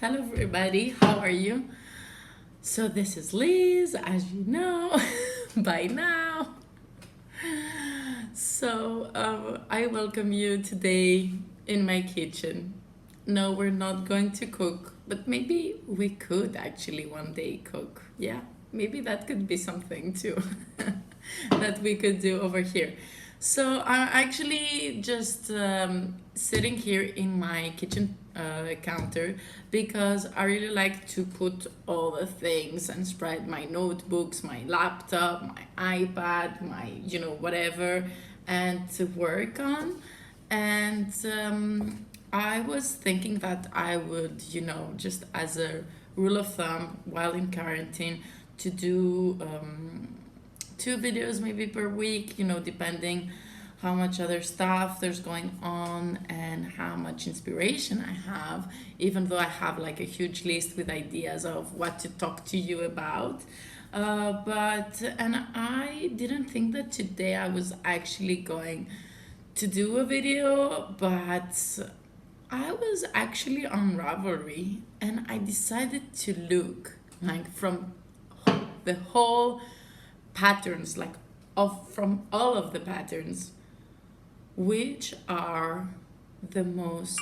Hello everybody, how are you? So this is Liz, as you know by now. I welcome you today in my kitchen. No, we're not going to cook, but maybe we could actually one day cook. Yeah, maybe that could be something too that we could do over here. So I'm actually just sitting here in my kitchen counter because I really like to put all the things and spread my notebooks, my laptop, my iPad, my, whatever, and to work on. And I was thinking that I would, just as a rule of thumb while in quarantine, to do 2 videos maybe per week, depending how much other stuff there's going on and how much inspiration I have, even though I have like a huge list with ideas of what to talk to you about. And I didn't think that today I was actually going to do a video, but I was actually on Ravelry and I decided to look like from the whole patterns, like from all of the patterns, which are the most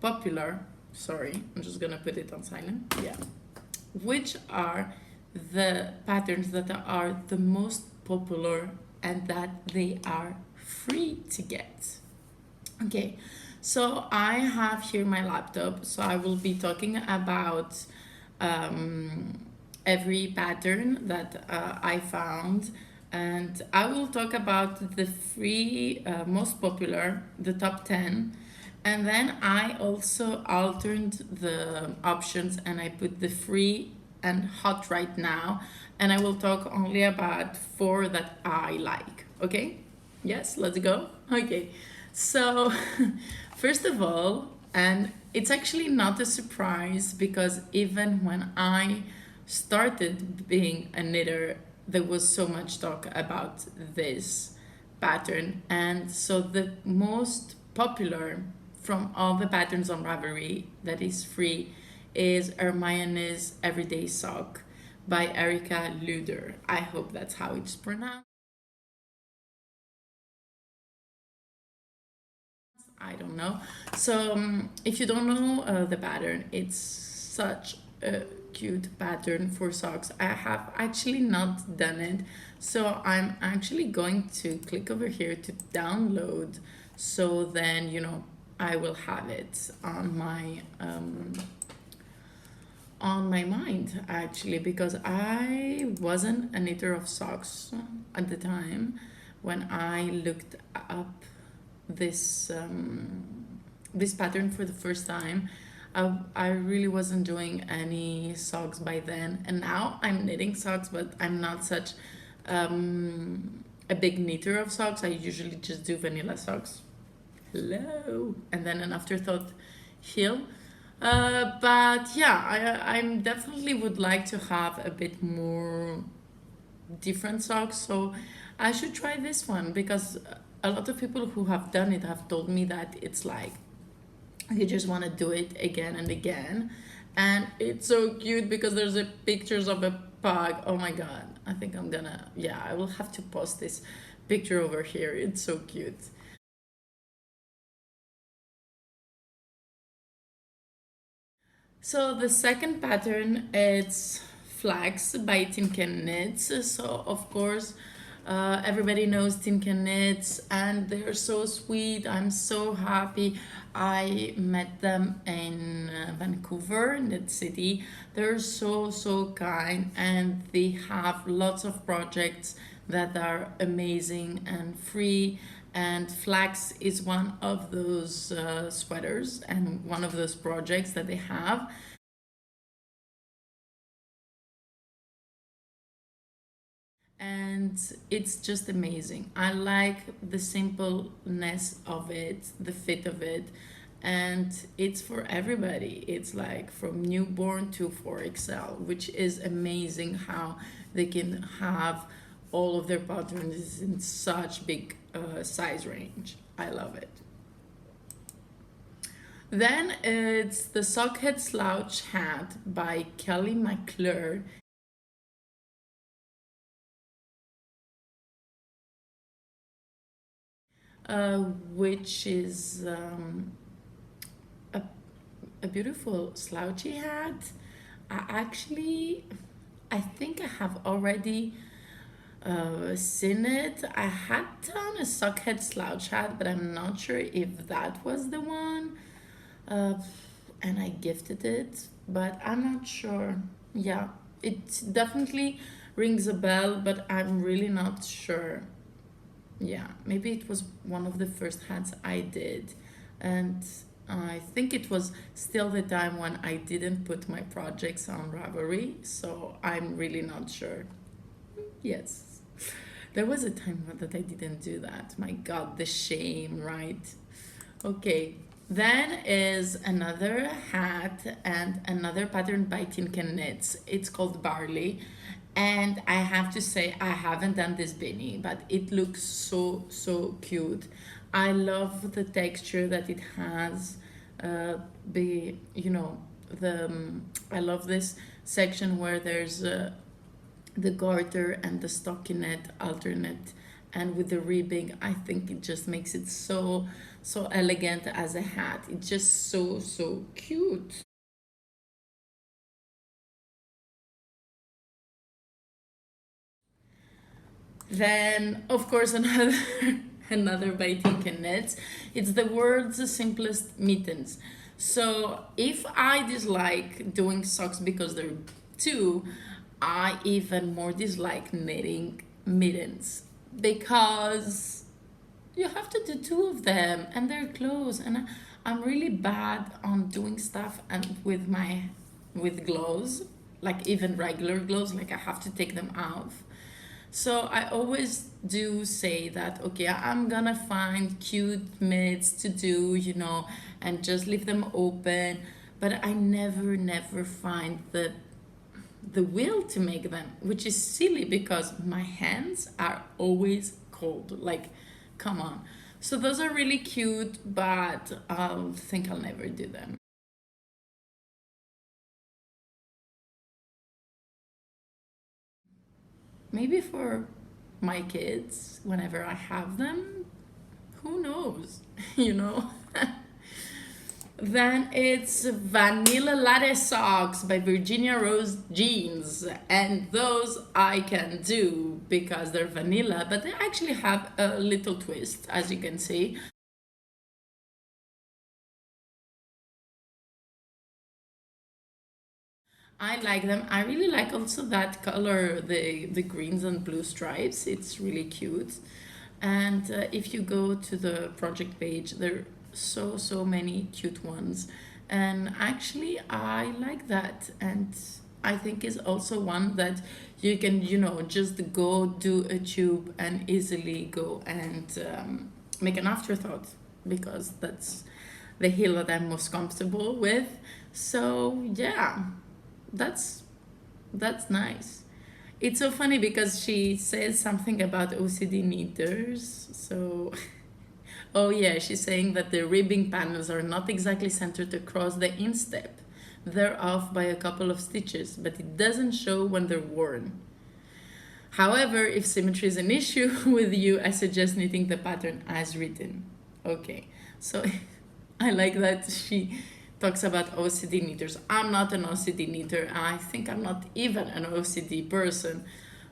popular. Sorry, I'm just gonna put it on silent. Yeah. Which are the patterns that are the most popular and that they are free to get. Okay, so I have here my laptop, so I will be talking about every pattern that I found, and I will talk about the three most popular, the top 10, and then I also altered the options and I put the free and hot right now, and I will talk only about 4 that I like. Okay, yes, let's go. Okay, so first of all, and it's actually not a surprise because even when I started being a knitter, there was so much talk about this pattern. And so the most popular from all the patterns on Ravelry that is free is Hermione's Everyday Sock by Erica Luder. I hope that's how it's pronounced. I don't know. So if you don't know the pattern, it's such a cute pattern for socks. I have actually not done it, so I'm actually going to click over here to download, so then I will have it on my mind actually, because I wasn't a knitter of socks at the time when I looked up this pattern for the first time. I really wasn't doing any socks by then, and now I'm knitting socks, but I'm not such a big knitter of socks. I usually just do vanilla socks. Hello, and then an afterthought heel. But yeah, I'm definitely would like to have a bit more different socks, so I should try this one because a lot of people who have done it have told me that it's like you just want to do it again and again, and it's so cute because there's pictures of a pug. Oh my god, I think I will have to post this picture over here. It's so cute. So the second pattern, it's Flax by Tin Can Knits. So of course, everybody knows Tin Can Knits, and they're so sweet. I'm so happy. I met them in Vancouver, Knit City. They're so kind, and they have lots of projects that are amazing and free. And Flax is one of those sweaters and one of those projects that they have. And it's just amazing. I like the simpleness of it, the fit of it, and it's for everybody. It's like from newborn to 4XL, which is amazing how they can have all of their patterns in such big size range. I love it. Then it's the Sockhead Slouch Hat by Kelly McClure. Which is a, a beautiful slouchy hat. I think I have already seen it. I had done a Sockhead Slouch Hat, but I'm not sure if that was the one. Uh, and I gifted it, but I'm not sure. Yeah, it definitely rings a bell, but I'm really not sure. Yeah, maybe it was one of the first hats I did. And I think it was still the time when I didn't put my projects on Ravelry, so I'm really not sure. Yes. There was a time that I didn't do that. My God, the shame, right? Okay. Then is another hat and another pattern by Tinken Knits. It's called Barley. And I have to say, I haven't done this beanie, but it looks so, so cute. I love the texture that it has. Be you know the I love this section where there's the garter and the stockinette alternate, and with the ribbing, I think it just makes it so so elegant as a hat. It's just so so cute. Then, of course, another another by Tinken Knits. It's the world's simplest mittens. So if I dislike doing socks because they're two, I even more dislike knitting mittens because you have to do two of them and they're close, and I'm really bad on doing stuff and with gloves, like even regular gloves, like I have to take them off. So I always do say that, okay, I'm gonna find cute mitts to do, and just leave them open. But I never find the will to make them, which is silly because my hands are always cold. Like, come on. So those are really cute, but I think I'll never do them. Maybe for my kids, whenever I have them, who knows, you know? Then it's Vanilla Latte Socks by Virginia Rose Jeans. And those I can do because they're vanilla, but they actually have a little twist, as you can see. I like them. I really like also that color, the greens and blue stripes. It's really cute. And if you go to the project page, there are so so many cute ones. And actually, I like that. And I think is also one that you can, just go do a tube and easily go and make an afterthought, because that's the heel that I'm most comfortable with. So yeah, that's that's nice. It's so funny because she says something about OCD knitters. So, oh yeah, she's saying that the ribbing panels are not exactly centered across the instep. They're off by a couple of stitches, but it doesn't show when they're worn. However, if symmetry is an issue with you, I suggest knitting the pattern as written. Okay, so I like that she talks about OCD knitters. I'm not an OCD knitter. I think I'm not even an OCD person.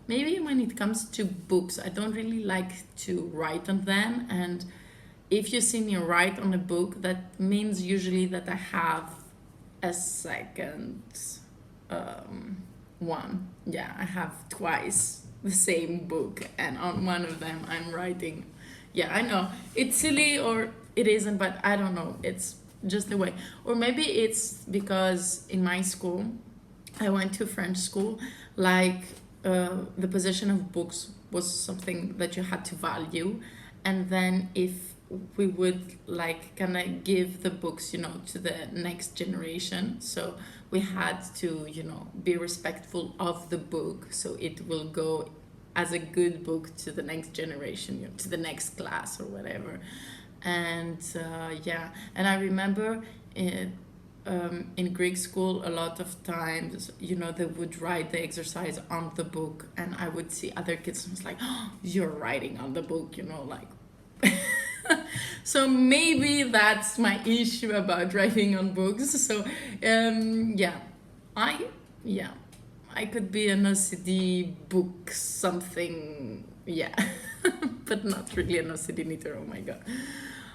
Maybe when it comes to books, I don't really like to write on them. And if you see me write on a book, that means usually that I have a second one. Yeah, I have twice the same book, and on one of them I'm writing. Yeah, I know it's silly or it isn't, but I don't know. It's just the way. Or maybe it's because in my school, I went to French school, like the possession of books was something that you had to value. And then if we would like kind of give the books, to the next generation. So we had to, be respectful of the book. So it will go as a good book to the next generation, to the next class or whatever. And yeah, and I remember in Greek school, a lot of times, you know, they would write the exercise on the book, and I would see other kids and was like, oh, you're writing on the book, you know, like. So maybe that's my issue about writing on books. So yeah, I yeah, I could be an OCD book something, yeah, but not really an OCD knitter. Oh my god.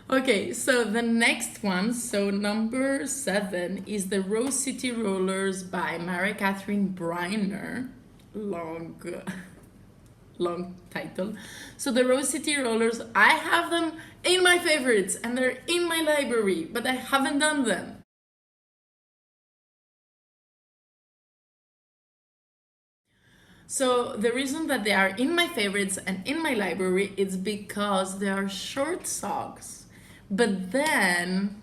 Okay, so the next one, so number 7, is the Rose City Rollers by Mary Catherine Briner. Long title. So the Rose City Rollers, I have them in my favorites and they're in my library, but I haven't done them. So the reason that they are in my favorites and in my library is because they are short socks. But then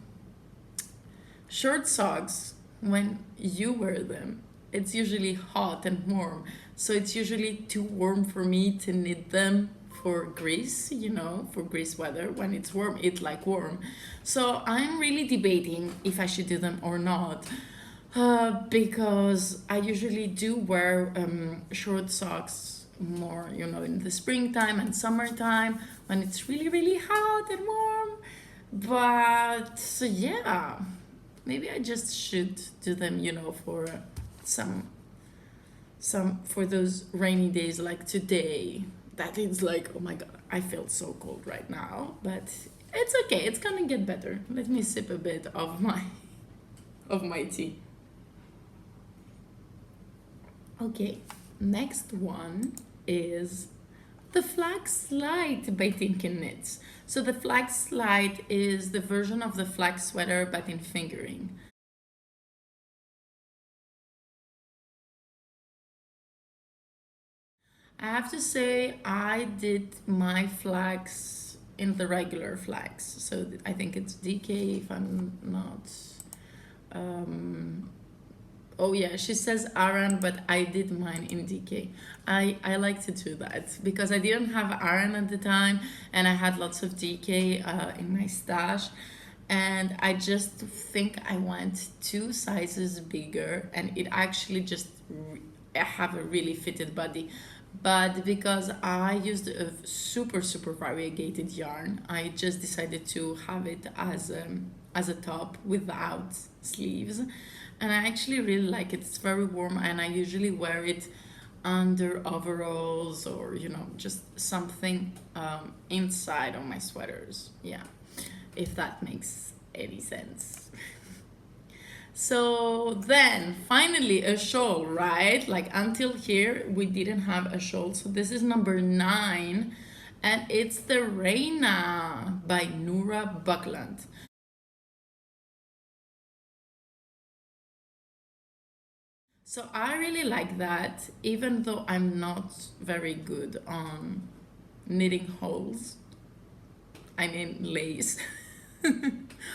short socks, when you wear them, it's usually hot and warm. So it's usually too warm for me to knit them for Greece, you know, for Greece weather. When it's warm, it's like warm. So I'm really debating if I should do them or not. Because I usually do wear short socks more, you know, in the springtime and summertime when it's really, really hot and warm. But so yeah, maybe I just should do them, you know, for some for those rainy days like today. That is like, oh my god, I feel so cold right now, but it's okay. It's gonna get better. Let me sip a bit of my tea. Okay, next one is the Flax Slide by Tinkin Knits. So the Flax Slide is the version of the flax sweater but in fingering. I have to say I did my flax in the regular flax. So I think it's DK if I'm not oh yeah, she says Aran, but I did mine in DK. I like to do that because I didn't have Aran at the time and I had lots of DK in my stash. And I just think I went 2 sizes bigger and it actually just have a really fitted body. But because I used a super, super variegated yarn, I just decided to have it as a top without sleeves, and I actually really like it. It's very warm and I usually wear it under overalls or, you know, just something inside of my sweaters. Yeah, if that makes any sense. So then finally a shawl, right? Like until here we didn't have a shawl. So this is number 9 and it's the Reina by Noura Buckland. So I really like that, even though I'm not very good on knitting holes. I mean lace.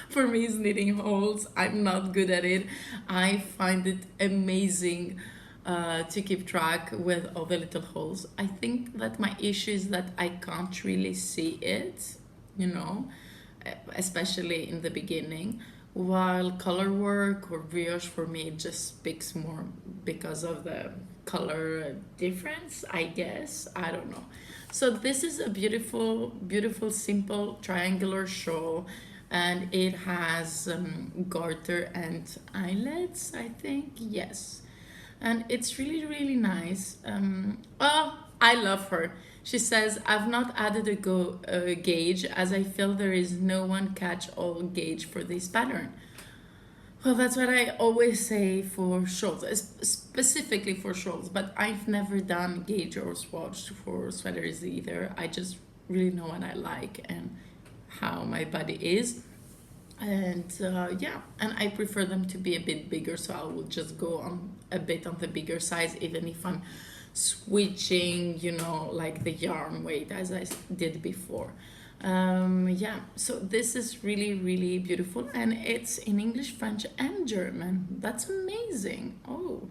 For me, it's knitting holes. I'm not good at it. I find it amazing to keep track with all the little holes. I think that my issue is that I can't really see it, you know, especially in the beginning. While color work or brioche for me just speaks more because of the color difference, I guess. I don't know. So this is a beautiful, beautiful, simple triangular shawl, and it has garter and eyelets, I think. Yes, and it's really, really nice. Oh, I love her. She says, I've not added a gauge as I feel there is no one catch-all gauge for this pattern. Well, that's what I always say for shawls, specifically for shawls, but I've never done gauge or swatch for sweaters either. I just really know what I like and how my body is. And yeah, and I prefer them to be a bit bigger, so I will just go on a bit on the bigger size, even if I'm switching, you know, like the yarn weight as I did before. Yeah, so this is really, really beautiful, and it's in English, French, and German. That's amazing. Oh,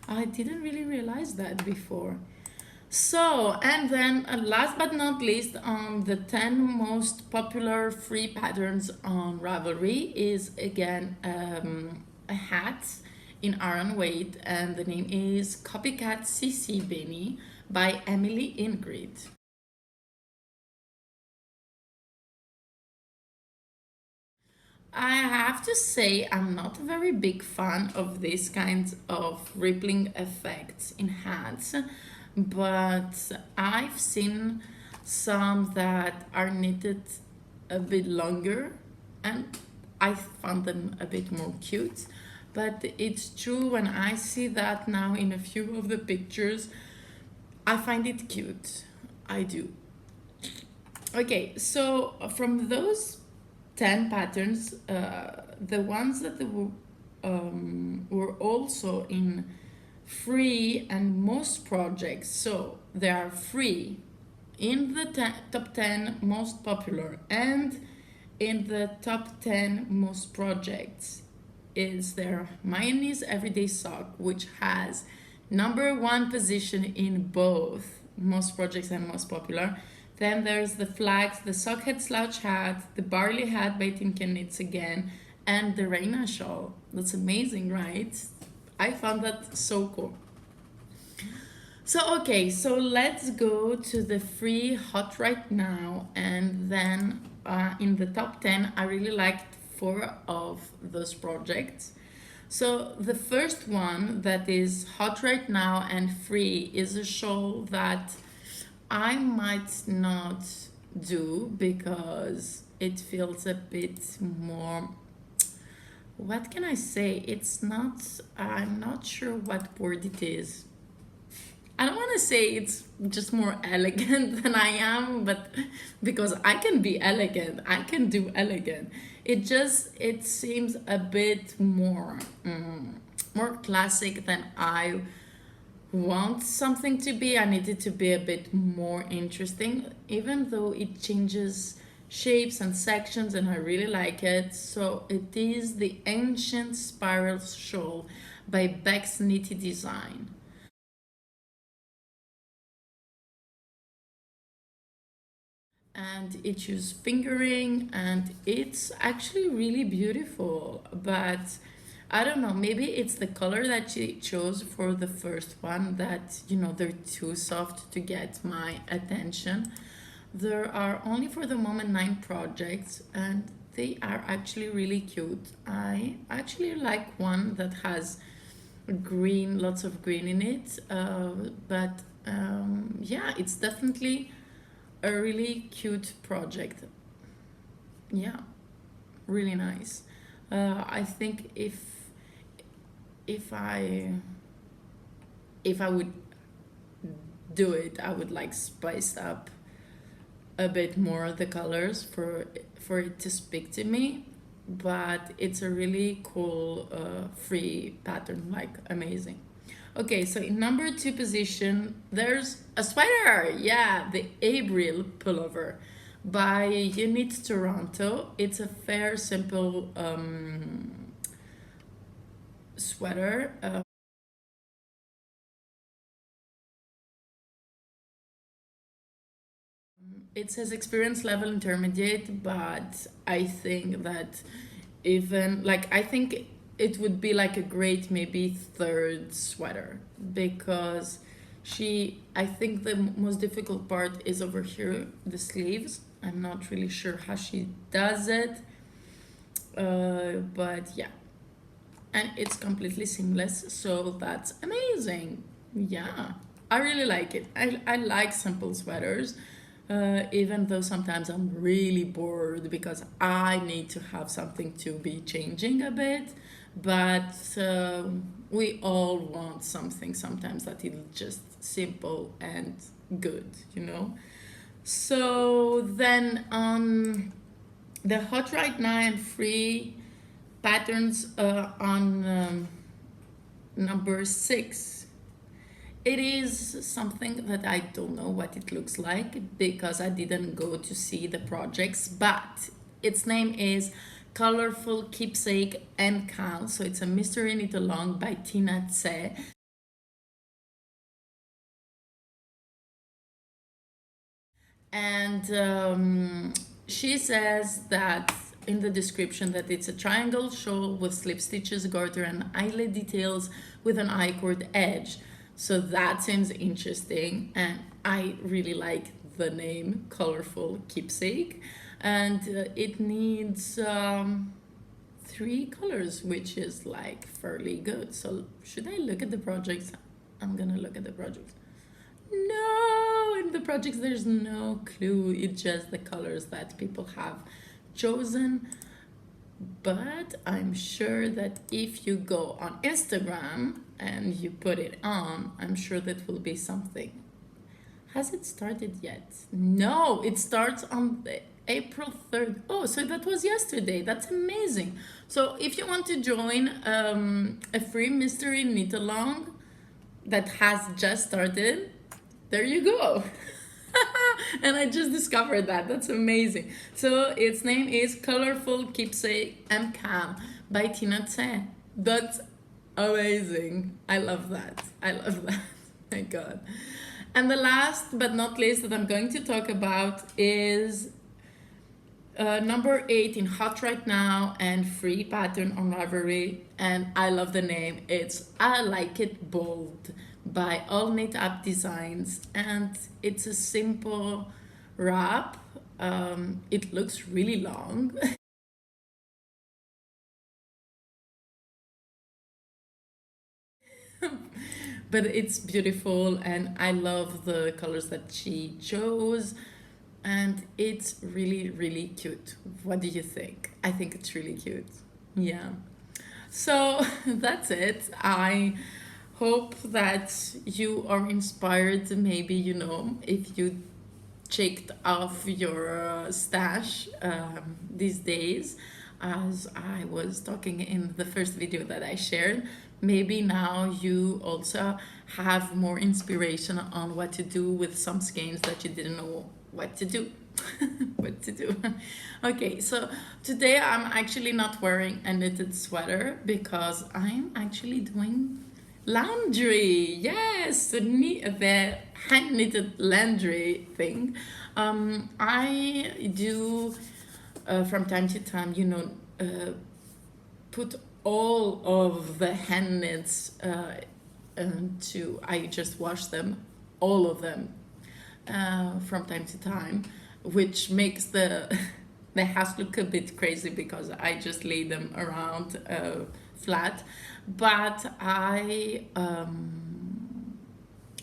I didn't really realize that before. So, and then last but not least, on the 10 most popular free patterns on Ravelry is again a hat in iron weight, and the name is Copycat CC Beanie by Emily Ingrid. I have to say, I'm not a very big fan of these kinds of rippling effects in hats, but I've seen some that are knitted a bit longer and I found them a bit more cute. But it's true, when I see that now in a few of the pictures, I find it cute. I do. Okay, so from those 10 patterns, the ones that were also in free and most projects, so they are free in the top 10 most popular and in the top 10 most projects is their mayonnaise everyday sock, which has number one position in both most projects and most popular. Then there's the Flax, the Sockhead Slouch Hat, the Barley Hat by Tinker Knits again, and the Reina Shawl. That's amazing, right? I found that so cool. So, okay, so let's go to the free hot right now. And then in the top 10, I really liked four of those projects. So, the first one that is hot right now and free is a shawl that I might not do because it feels a bit more. What can I say? It's not, I'm not sure what word it is. I don't want to say it's just more elegant than I am, but because I can be elegant, I can do elegant. It seems a bit more, more classic than I want something to be. I need it to be a bit more interesting, even though it changes shapes and sections, and I really like it. So it is the Ancient Spiral Shawl by Beck's Nitty Design. And it uses fingering and it's actually really beautiful, but I don't know, maybe it's the color that she chose for the first one that, they're too soft to get my attention. There are only for the moment 9 projects and they are actually really cute. I actually like one that has green, lots of green in it, but yeah, it's definitely a really cute project. Yeah, really nice. I think if I if I would do it, I would like spice up a bit more the colors for it to speak to me. But it's a really cool free pattern, like amazing. Okay, so in number 2 position, there's a sweater. Yeah, the Abril Pullover by Unit Toronto. It's a fair, simple sweater. It says experience level intermediate, but I think that even like I think it would be like a great maybe third sweater because I think the most difficult part is over here, the sleeves. I'm not really sure how she does it, but yeah, and it's completely seamless, so that's amazing. Yeah, I really like it. I like simple sweaters, even though sometimes I'm really bored because I need to have something to be changing a bit. But we all want something sometimes that is just simple and good. So then the hot right now and free patterns on number 6. It is something that I don't know what it looks like because I didn't go to see the projects, but its name is Colorful Keepsake and Cal. So it's a mystery knit along by Tina Tse. And she says that in the description that it's a triangle shawl with slip stitches, garter, and eyelet details with an I-cord edge. So that seems interesting, and I really like the name Colorful Keepsake. And it needs 3 colors, which is like fairly good. So should I look at the projects? I'm gonna look at the projects. No, in the projects there's no clue. It's just the colors that people have chosen. But I'm sure that if you go on Instagram and you put it on, I'm sure that will be something. Has it started yet? No, it starts on April 3rd. Oh, so that was yesterday. That's amazing. So if you want to join a free mystery knit along that has just started, there you go. And I just discovered that. That's amazing. So its name is Colorful Keepsake and Cam by Tina Tse. That's amazing. I love that. I love that. My God. And the last but not least that I'm going to talk about is number 8 in Hot Right Now and free pattern on Ravelry. And I love the name. It's I Like It Bold by All Knit Up Designs, and it's a simple wrap. It looks really long. But it's beautiful, and I love the colors that she chose, and it's really, really cute. What do you think? I think it's really cute. Yeah. So that's it. I hope that you are inspired. Maybe, if you checked off your stash these days, as I was talking in the first video that I shared. Maybe now you also have more inspiration on what to do with some skeins that you didn't know what to do. What to do. Okay, so today I'm actually not wearing a knitted sweater because I'm actually doing laundry. Yes, the hand knitted laundry thing. I do from time to time, put all of the hand knits I just wash them, all of them, from time to time, which makes the the house look a bit crazy because I just lay them around flat. But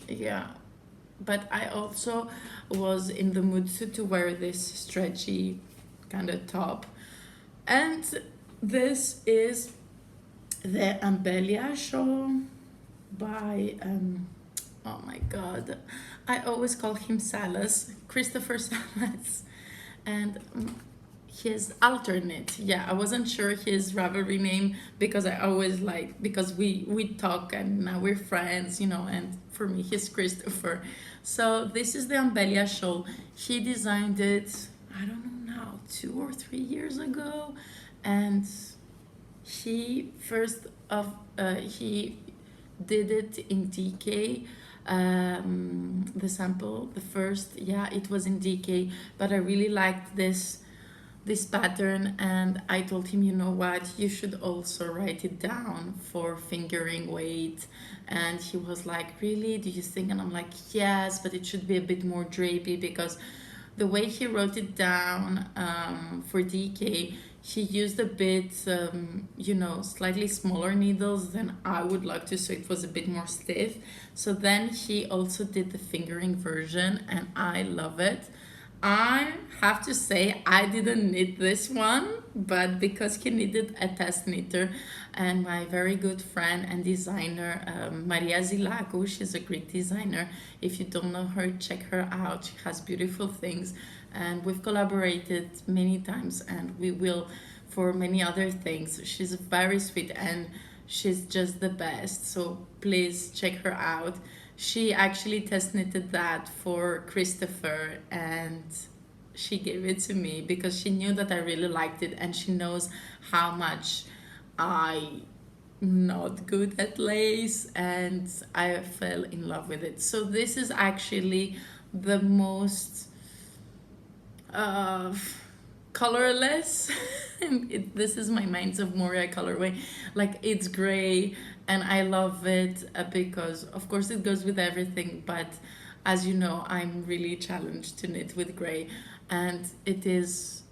yeah, but I also was in the mood to wear this stretchy kind of top, and this is the Ambelia Shawl by oh my god, I always call him Salas, Christopher Salas, and his alternate. Yeah, I wasn't sure his Ravelry name because I always because we talk and now we're friends, and for me he's Christopher. So this is the Ambelia Shawl. He designed it, I don't know now, 2 or 3 years ago, and he he did it in DK. The sample, the first, yeah, it was in DK, but I really liked this pattern, and I told him, you know what, you should also write it down for fingering weight. And he was like, really, do you think? And I'm like, yes, but it should be a bit more drapey, because the way he wrote it down for DK, he used a bit, slightly smaller needles than I would like to, so it was a bit more stiff. So then he also did the fingering version, and I love it. I have to say I didn't knit this one, but because he needed a test knitter, and my very good friend and designer Maria Zilago, she's a Greek designer. If you don't know her, check her out. She has beautiful things, and we've collaborated many times, and we will for many other things. She's very sweet and she's just the best, so please check her out. She actually test knitted that for Christopher, and she gave it to me because she knew that I really liked it, and she knows how much I'm not good at lace, and I fell in love with it. So this is actually the most uh, colorless. This is my Minds of Moria colorway. Like it's gray, and I love it because, of course, it goes with everything. But as you know, I'm really challenged to knit with gray, and it is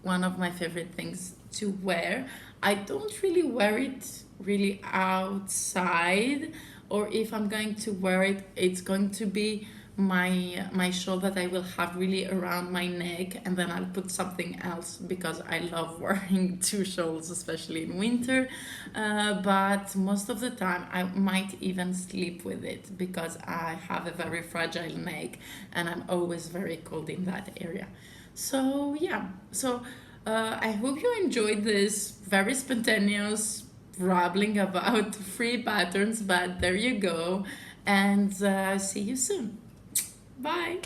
one of my favorite things to wear. I don't really wear it really outside, or if I'm going to wear it, it's going to be my shawl that I will have really around my neck, and then I'll put something else because I love wearing two shawls, especially in winter. But most of the time, I might even sleep with it because I have a very fragile neck, and I'm always very cold in that area. So yeah, so I hope you enjoyed this very spontaneous rambling about free patterns, but there you go, and see you soon. Bye.